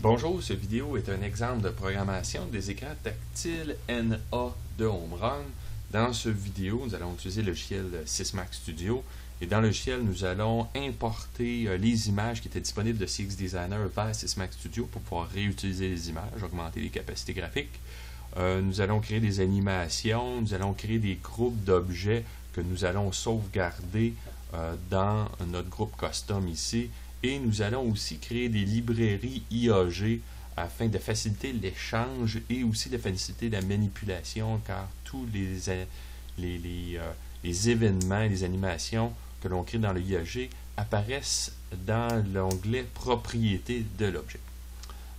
Bonjour, cette vidéo est un exemple de programmation des écrans tactiles NA de HomeRun. Dans cette vidéo, nous allons utiliser le logiciel Sysmax Studio et dans le logiciel, nous allons importer les images qui étaient disponibles de CXDesigner vers Sysmax Studio pour pouvoir réutiliser les images, augmenter les capacités graphiques. Nous allons créer des animations, nous allons créer des groupes d'objets que nous allons sauvegarder dans notre groupe custom ici. Et nous allons aussi créer des librairies IAG afin de faciliter l'échange et aussi de faciliter la manipulation, car tous les événements et les animations que l'on crée dans le IAG apparaissent dans l'onglet Propriétés de l'objet.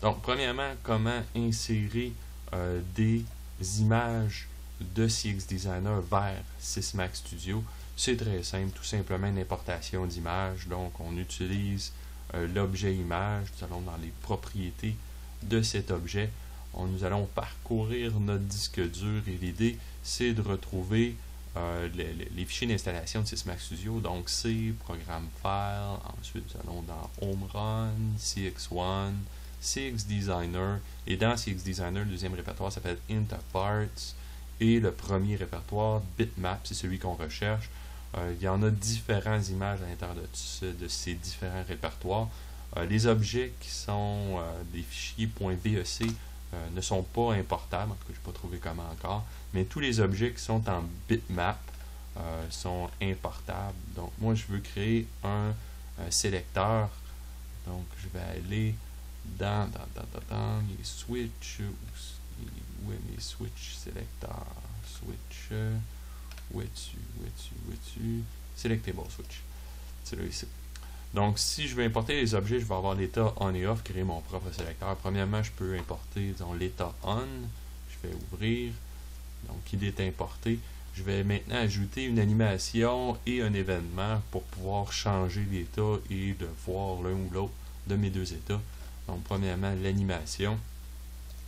Donc, premièrement, comment insérer des images de CXDesigner vers Sysmax Studio. C'est très simple, tout simplement une importation d'images. Donc, on utilise l'objet image. Nous allons dans les propriétés de cet objet. Nous allons parcourir notre disque dur et l'idée, c'est de retrouver les fichiers d'installation de Sysmax Studio. Donc, c'est Programme File. Ensuite, nous allons dans HomeRun, CX1, CXDesigner. Et dans CXDesigner, le deuxième répertoire s'appelle Interparts. Et le premier répertoire, Bitmap, c'est celui qu'on recherche. Il y en a différentes images à l'intérieur de ces différents répertoires. Les objets qui sont des fichiers .vec ne sont pas importables, en tout cas, je n'ai pas trouvé comment encore, mais tous les objets qui sont en bitmap sont importables. Donc, moi, je veux créer un sélecteur. Donc, je vais aller dans les switches. Où est mes switch sélecteurs? Switch. Où es-tu? Selectable switch. C'est là ici. Donc, si je veux importer les objets, je vais avoir l'état on et off, créer mon propre sélecteur. Premièrement, je peux importer l'état on. Je vais ouvrir. Donc, il est importé. Je vais maintenant ajouter une animation et un événement pour pouvoir changer l'état et de voir l'un ou l'autre de mes deux états. Donc, premièrement, l'animation.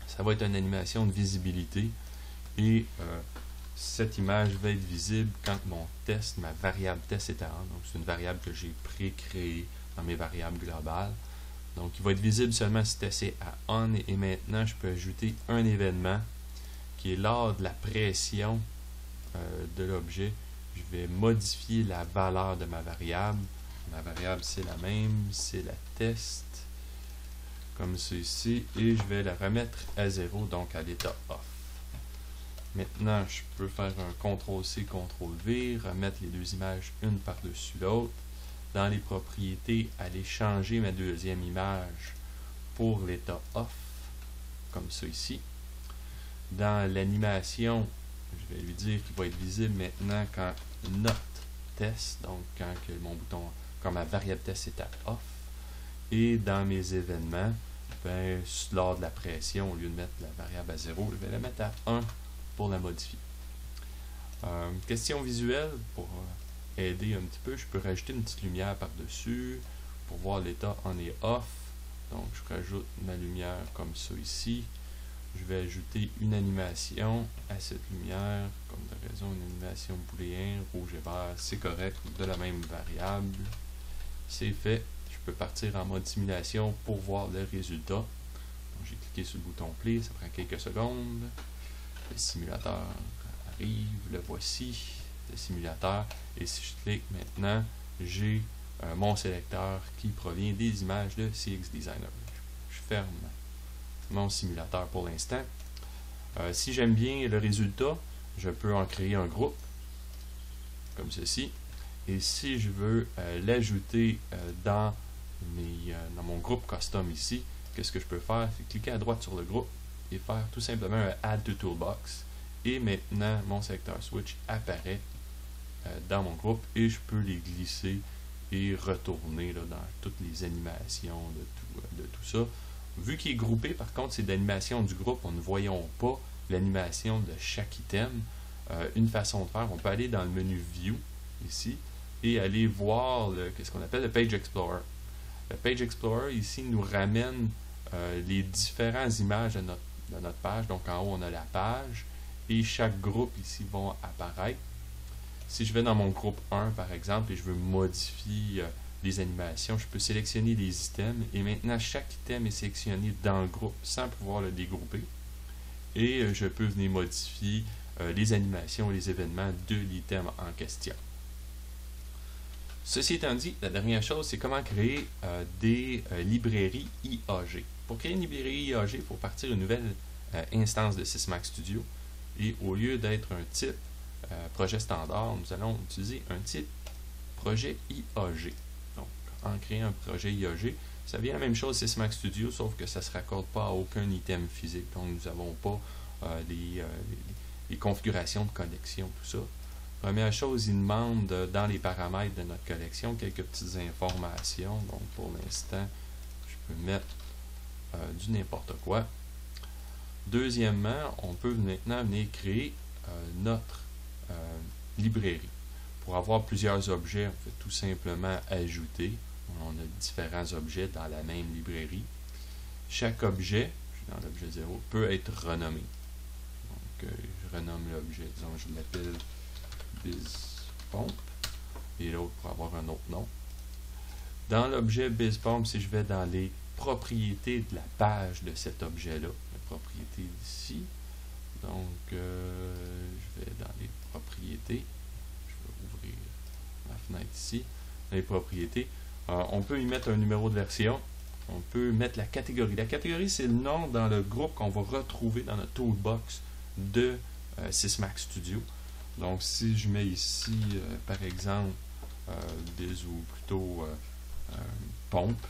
Ça va être une animation de visibilité. Et cette image va être visible quand mon test, ma variable test est à on. Donc, c'est une variable que j'ai pré-créée dans mes variables globales. Donc, il va être visible seulement si test est à on. Et maintenant, je peux ajouter un événement qui est lors de la pression de l'objet. Je vais modifier la valeur de ma variable. Ma variable, c'est la même, c'est la test, comme ceci. Et je vais la remettre à 0, donc à l'état off. Maintenant, je peux faire un CTRL-C, CTRL-V, remettre les deux images une par-dessus l'autre. Dans les propriétés, aller changer ma deuxième image pour l'état off, comme ça ici. Dans l'animation, je vais lui dire qu'il va être visible maintenant quand notre test, donc quand ma variable test est à off. Et dans mes événements, lors de la pression, au lieu de mettre la variable à 0, je vais la mettre à 1 pour la modifier. Question visuelle, pour aider un petit peu, je peux rajouter une petite lumière par-dessus pour voir l'état on et off. Donc, je rajoute ma lumière comme ça ici. Je vais ajouter une animation à cette lumière, comme de raison, une animation booléen, rouge et vert, c'est correct, de la même variable. C'est fait. Je peux partir en mode simulation pour voir le résultat. J'ai cliqué sur le bouton Play, ça prend quelques secondes. Le simulateur arrive, le voici, le simulateur. Et si je clique maintenant, j'ai mon sélecteur qui provient des images de CXDesigner. Je ferme mon simulateur pour l'instant. Si j'aime bien le résultat, je peux en créer un groupe, comme ceci. Et si je veux l'ajouter dans mon groupe custom ici, qu'est-ce que je peux faire? C'est cliquer à droite sur le groupe et faire tout simplement un Add to Toolbox. Et maintenant, mon sélecteur switch apparaît dans mon groupe et je peux les glisser et retourner là, dans toutes les animations de tout ça. Vu qu'il est groupé, par contre, c'est d'animation du groupe, nous ne voyons pas l'animation de chaque item. Une façon de faire, on peut aller dans le menu View, ici, et aller voir ce qu'on appelle le Page Explorer. Le Page Explorer, ici, nous ramène les différentes images de notre page. Donc, en haut, on a la page, et chaque groupe, ici, vont apparaître. Si je vais dans mon groupe 1, par exemple, et je veux modifier les animations, je peux sélectionner les items et maintenant chaque item est sélectionné dans le groupe sans pouvoir le dégrouper. Et je peux venir modifier les animations et les événements de l'item en question. Ceci étant dit, la dernière chose, c'est comment créer des librairies IAG. Pour créer une librairie IAG, il faut partir une nouvelle instance de Sysmax Studio. Et au lieu d'être un type projet standard, nous allons utiliser un type projet IAG. Donc, en créant un projet IAG, ça vient la même chose Sysmax Studio, sauf que ça ne se raccorde pas à aucun item physique. Donc, nous n'avons pas les configurations de connexion, tout ça. Première chose, il demande dans les paramètres de notre collection quelques petites informations. Donc, pour l'instant, je peux mettre du n'importe quoi. Deuxièmement, on peut maintenant venir créer notre librairie. Pour avoir plusieurs objets, on peut tout simplement ajouter. On a différents objets dans la même librairie. Chaque objet, dans l'objet 0, peut être renommé. Donc, je renomme l'objet, disons, je l'appelle BizPomp, et l'autre pour avoir un autre nom. Dans l'objet BizPomp, si je vais dans les propriétés de la page de cet objet-là, les propriétés d'ici, donc je vais dans les propriétés, je vais ouvrir ma fenêtre ici, dans les propriétés, on peut y mettre un numéro de version, on peut mettre la catégorie. La catégorie, c'est le nom dans le groupe qu'on va retrouver dans notre toolbox de Sysmax Studio. Donc, si je mets ici, par exemple, biz ou plutôt pompe,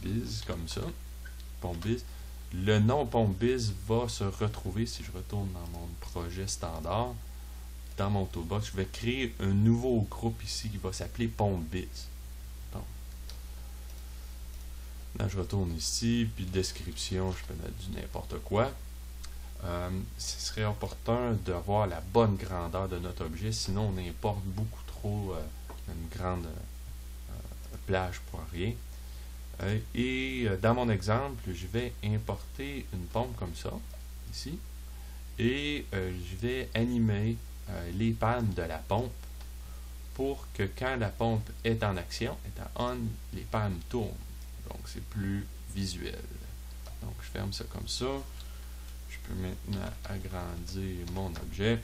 biz comme ça, pompe biz, le nom pompe biz va se retrouver, si je retourne dans mon projet standard, dans mon toolbox, je vais créer un nouveau groupe ici qui va s'appeler pompe biz. Donc, là, je retourne ici, puis description, je peux mettre du n'importe quoi. Ce serait opportun d'avoir la bonne grandeur de notre objet, sinon on importe beaucoup trop une grande plage pour rien. Et dans mon exemple, je vais importer une pompe comme ça, ici, et je vais animer les palmes de la pompe pour que quand la pompe est en action, est à on, les palmes tournent. Donc c'est plus visuel. Donc je ferme ça comme ça. Je peux maintenant agrandir mon objet.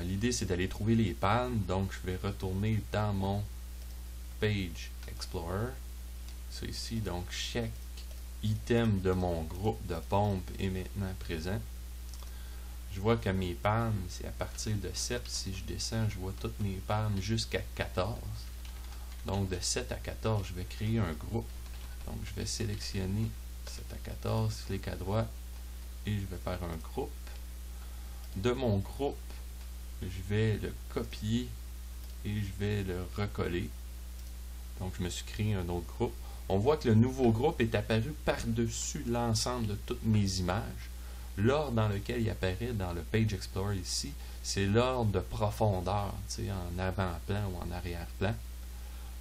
L'idée, c'est d'aller trouver les palmes. Donc, je vais retourner dans mon Page Explorer. Ça ici. Donc, chaque item de mon groupe de pompe est maintenant présent. Je vois que mes palmes, c'est à partir de 7. Si je descends, je vois toutes mes palmes jusqu'à 14. Donc, de 7 à 14, je vais créer un groupe. Donc, je vais sélectionner 7 à 14, clic à droite. Et je vais faire un groupe. De mon groupe, je vais le copier et je vais le recoller. Donc, je me suis créé un autre groupe. On voit que le nouveau groupe est apparu par-dessus l'ensemble de toutes mes images. L'ordre dans lequel il apparaît dans le Page Explorer ici, c'est l'ordre de profondeur, en avant-plan ou en arrière-plan.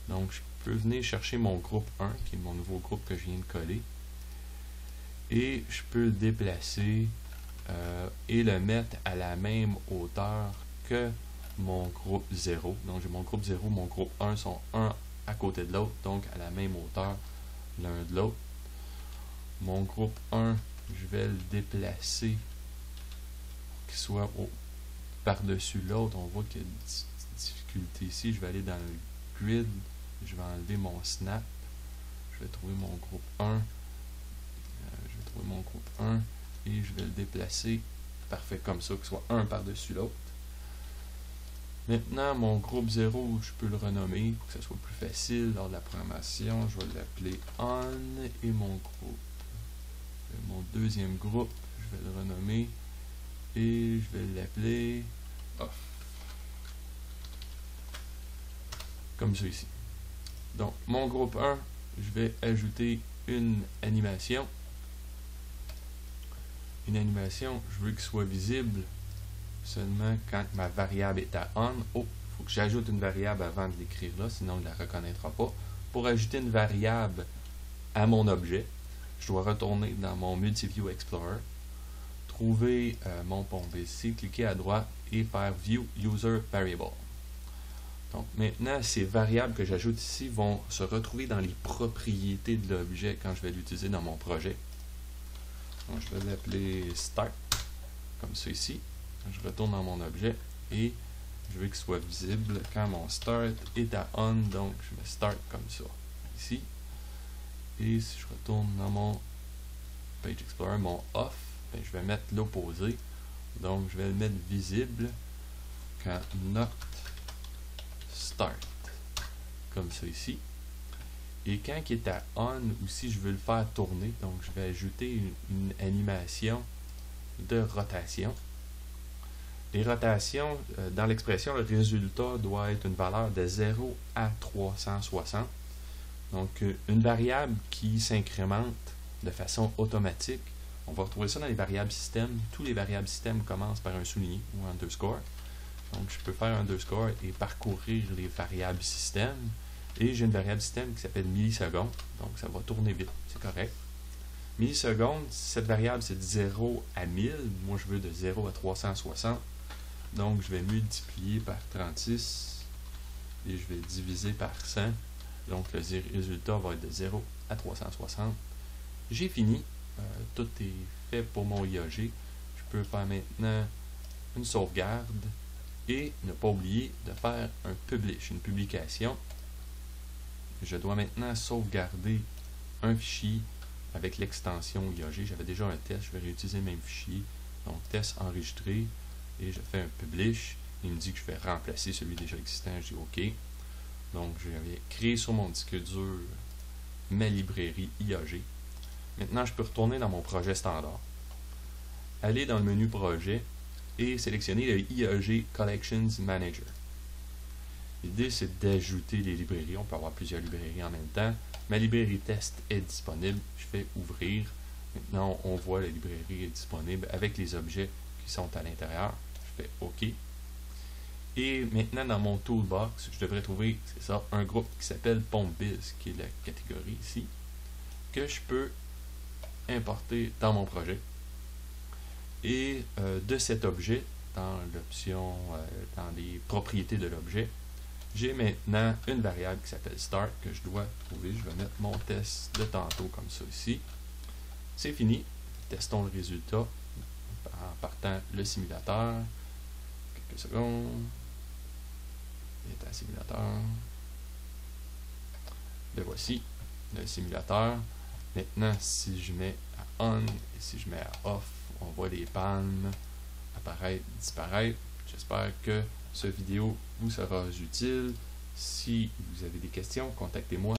Donc, je peux venir chercher mon groupe 1, qui est mon nouveau groupe que je viens de coller. Et je peux le déplacer et le mettre à la même hauteur que mon groupe 0. Donc j'ai mon groupe 0, mon groupe 1 sont un à côté de l'autre, donc à la même hauteur l'un de l'autre. Mon groupe 1, je vais le déplacer pour qu'il soit par-dessus l'autre. On voit qu'il y a une difficulté ici. Je vais aller dans le grid, je vais enlever mon snap, je vais trouver mon groupe 1. Mon groupe 1 et je vais le déplacer parfait comme ça, qu'il soit un par-dessus l'autre. Maintenant, mon groupe 0, je peux le renommer pour que ce soit plus facile lors de la programmation. Je vais l'appeler on et mon deuxième groupe, je vais le renommer et je vais l'appeler off. Comme ça ici. Donc, mon groupe 1, je vais ajouter une animation. Une animation, je veux qu'il soit visible seulement quand ma variable est à on. Oh, il faut que j'ajoute une variable avant de l'écrire là, sinon il ne la reconnaîtra pas. Pour ajouter une variable à mon objet, je dois retourner dans mon Multiview Explorer, trouver mon pompe ici, cliquer à droite et faire View User Variable. Donc maintenant, ces variables que j'ajoute ici vont se retrouver dans les propriétés de l'objet quand je vais l'utiliser dans mon projet. Donc je vais l'appeler Start, comme ça ici. Je retourne dans mon objet et je veux qu'il soit visible quand mon Start est à On, donc je mets Start comme ça, ici. Et si je retourne dans mon Page Explorer, mon Off, ben, je vais mettre l'opposé. Donc je vais le mettre visible quand Not Start, comme ça ici. Et quand il est à On, aussi je veux le faire tourner, donc je vais ajouter une animation de rotation. Les rotations, dans l'expression, le résultat doit être une valeur de 0 à 360. Donc une variable qui s'incrémente de façon automatique. On va retrouver ça dans les variables système. Tous les variables système commencent par un souligné ou un underscore. Donc je peux faire un underscore et parcourir les variables système. Et j'ai une variable système qui s'appelle millisecondes. Donc ça va tourner vite, c'est correct. Millisecondes, cette variable c'est de 0 à 1000. Moi je veux de 0 à 360. Donc je vais multiplier par 36 et je vais diviser par 100. Donc le résultat va être de 0 à 360. J'ai fini. Tout est fait pour mon IAG. Je peux faire maintenant une sauvegarde et ne pas oublier de faire un publish, une publication. Je dois maintenant sauvegarder un fichier avec l'extension IAG. J'avais déjà un test, je vais réutiliser le même fichier. Donc test enregistré et je fais un publish. Il me dit que je vais remplacer celui déjà existant. Je dis OK. Donc je vais créer sur mon disque dur ma librairie IAG. Maintenant, je peux retourner dans mon projet standard, aller dans le menu projet et sélectionner le IAG Collections Manager. L'idée, c'est d'ajouter les librairies. On peut avoir plusieurs librairies en même temps. Ma librairie test est disponible. Je fais ouvrir. Maintenant, on voit la librairie est disponible avec les objets qui sont à l'intérieur. Je fais OK. Et maintenant, dans mon toolbox, je devrais trouver, c'est ça, un groupe qui s'appelle PompBiz, qui est la catégorie ici, que je peux importer dans mon projet. Et de cet objet, dans l'option, dans les propriétés de l'objet, j'ai maintenant une variable qui s'appelle Start que je dois trouver. Je vais mettre mon test de tantôt comme ça ici. C'est fini. Testons le résultat en partant le simulateur. Quelques secondes. Il est un simulateur. Le voici, le simulateur. Maintenant, si je mets à On et si je mets à Off, on voit les palmes apparaître, disparaître. J'espère que cette vidéo vous sera utile. Si vous avez des questions, contactez-moi.